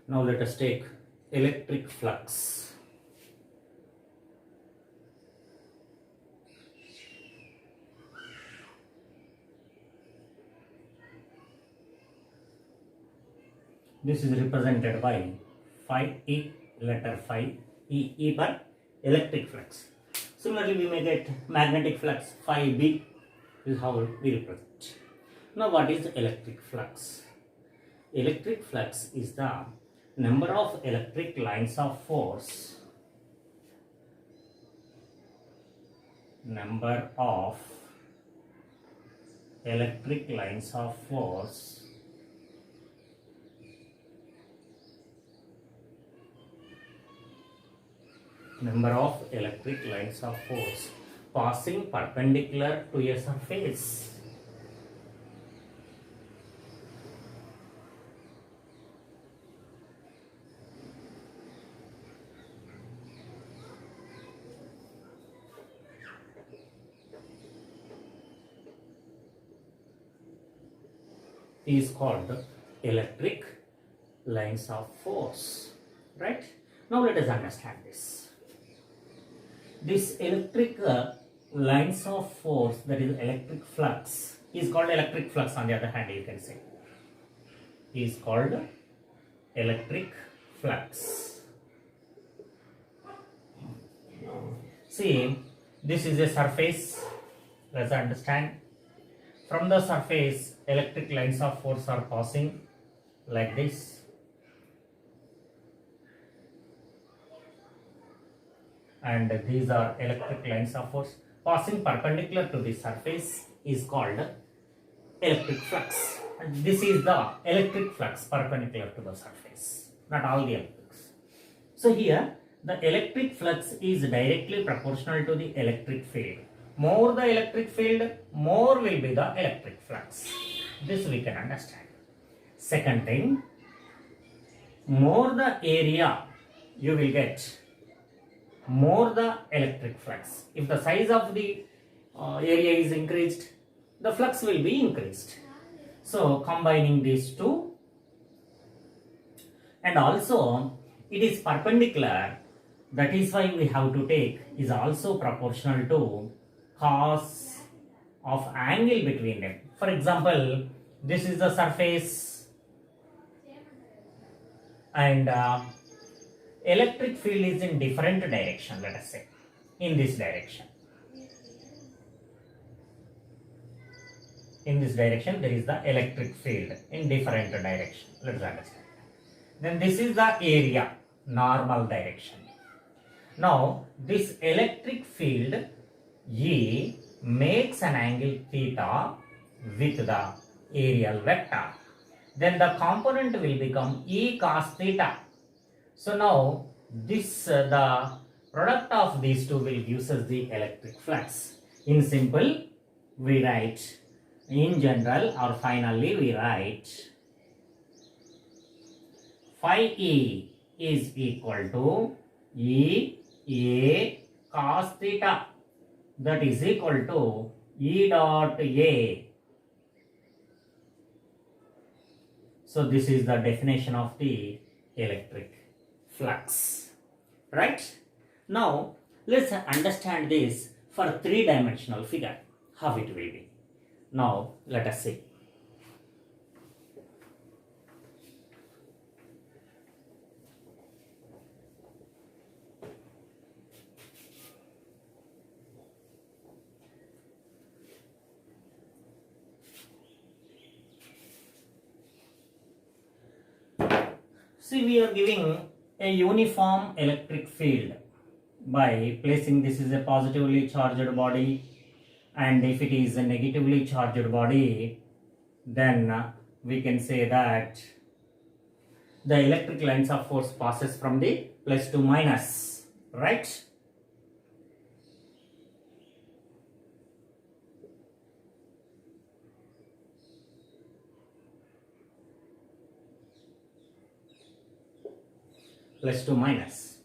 Now let us take electric flux. This is represented by phi E, letter phi E for electric flux. Similarly, we may get magnetic flux phi B. This is how we represent. Now, what is electric flux? Electric flux is the number of electric lines of force. Number of electric lines of force passing perpendicular to a surface. Is called electric lines of force, right? Now let us understand this. This electric lines of force, that is electric flux, is called electric flux. On the other hand, you can say is called electric flux. See, this is a surface. Let's understand. From the surface, electric lines of force are passing like this. And these are electric lines of force passing perpendicular to the surface is called electric flux. And this is the electric flux perpendicular to the surface, not all the electrics. So here, the electric flux is directly proportional to the electric field. More the electric field, more will be the electric flux. This we can understand. Second thing, more the area you will get, more the electric flux. If the size of the area is increased, the flux will be increased. So combining these two, and also it is perpendicular, that is why we have to take is also proportional to cos of angle between them. For example, this is the surface and electric field is in different direction, let us say in this direction. In this direction there is the electric field in different direction. Let us understand. Then this is the area, normal direction. Now this electric field E makes an angle theta with the aerial vector. Then the component will become E cos theta. So now this the product of these two will give us the electric flux. In simple, we write, in general or finally we write phi E is equal to E A cos theta, that is equal to E dot A. So this is the definition of the electric flux, right? Now let's understand this for three-dimensional figure, how it will be. Now let us see. See, we are giving a uniform electric field by placing this is a positively charged body, and if it is a negatively charged body, then we can say that the electric lines of force passes from the plus to minus, right? Plus to minus.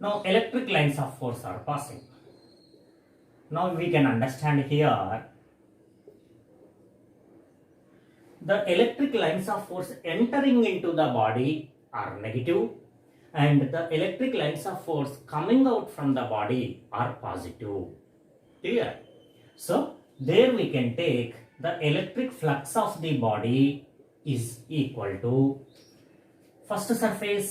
Now electric lines of force are passing. Now we can understand here the electric lines of force entering into the body are negative and the electric lines of force coming out from the body are positive. Clear? So there we can take the electric flux of the body is equal to first surface.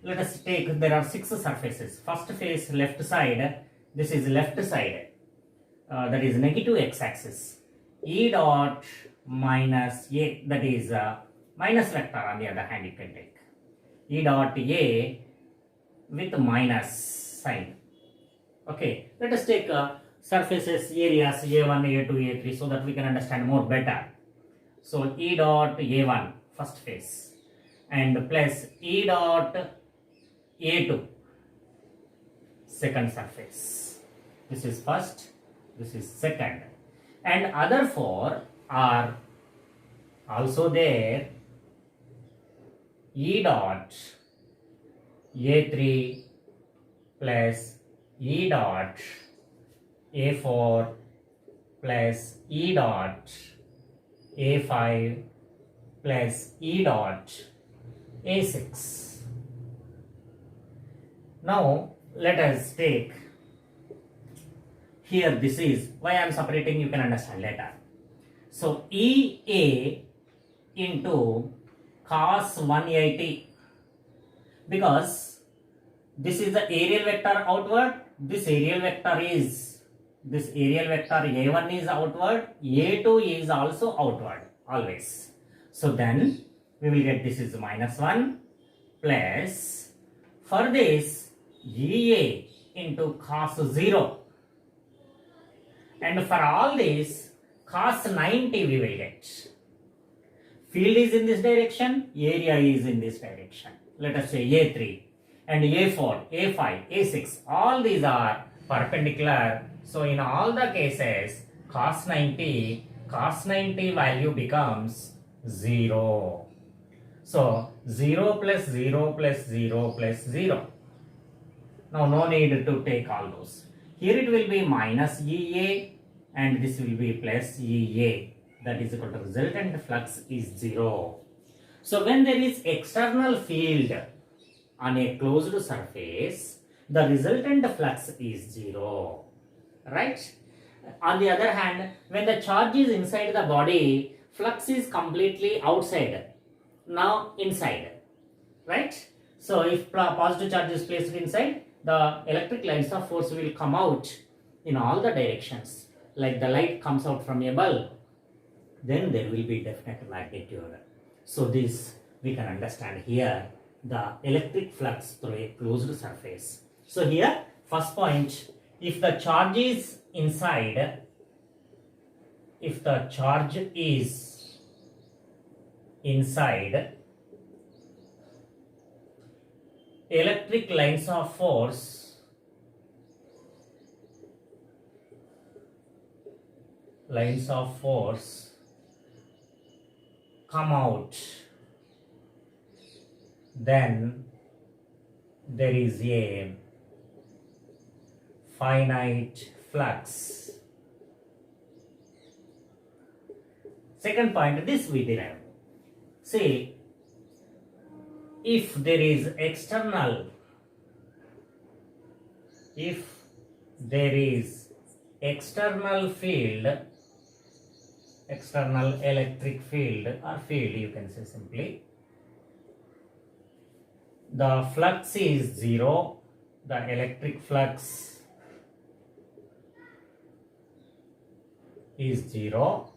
Let us take, there are 6 surfaces. First face left side, this is left side, that is negative x-axis. E dot minus A, that is minus vector on the other hand you can take. E dot A with minus sign. Okay, let us take surfaces, areas A1, A2, A3 so that we can understand more better. So E dot A1 first face and plus E dot A2 second surface. This is first, this is second, and other 4 are also there. E dot A3 plus E dot A4 plus E dot A5 plus E dot A6. Now let us take here, this is why I am separating, you can understand later. So EA into cos 180, because this is the aerial vector outward, this aerial vector A1 is outward, A2 is also outward always. So then we will get this is minus 1 plus, for this EA into cos 0, and for all this cos 90 we will get. Field is in this direction, area is in this direction. Let us say A3 and A4, A5, A6, all these are perpendicular. So in all the cases cos 90 value becomes 0. So 0 plus 0 plus 0 plus 0. Now no need to take all those. Here it will be minus EA and this will be plus EA. That is equal to resultant flux is 0. So when there is external field on a closed surface, the resultant flux is 0. Right? On the other hand, when the charge is inside the body, flux is completely outside. Now inside. Right? So if positive charge is placed inside, the electric lines of force will come out in all the directions. Like the light comes out from a bulb, then there will be definite magnitude. So this we can understand here, the electric flux through a closed surface. So here first point, if the charge is inside, electric lines of force come out, then there is a finite flux. Second point, this we derive. See, if there is external field, external electric field or field you can say simply, the flux is 0, the electric flux is 0,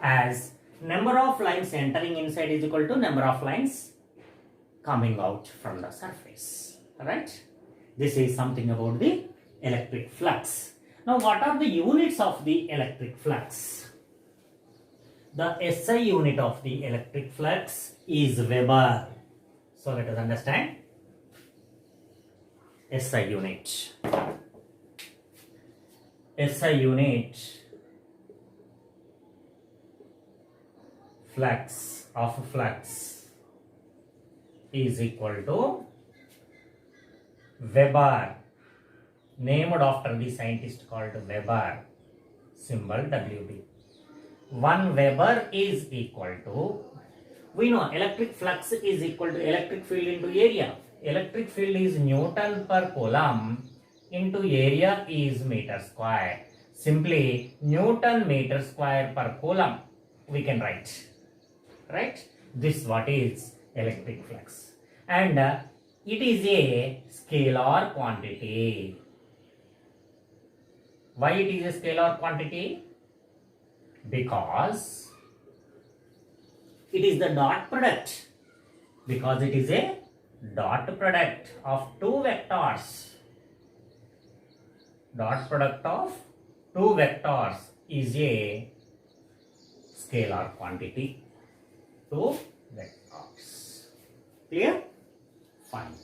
as number of lines entering inside is equal to number of lines coming out from the surface. Right? This is something about the electric flux. Now what are the units of the electric flux? The SI unit of the electric flux is Weber. So let us understand SI unit. SI unit flux is equal to Weber, named after the scientist called Weber, symbol WB. 1 Weber is equal to We know electric flux is equal to electric field into area. Electric field is Newton per coulomb into area is meter square. Simply Newton meter square per coulomb we can write. Right? This what is electric flux. And it is a scalar quantity. Why it is a scalar quantity? Because it is the dot product. Because it is a dot product of two vectors. Dot product of two vectors is a scalar quantity. Two vectors. Clear? Fine.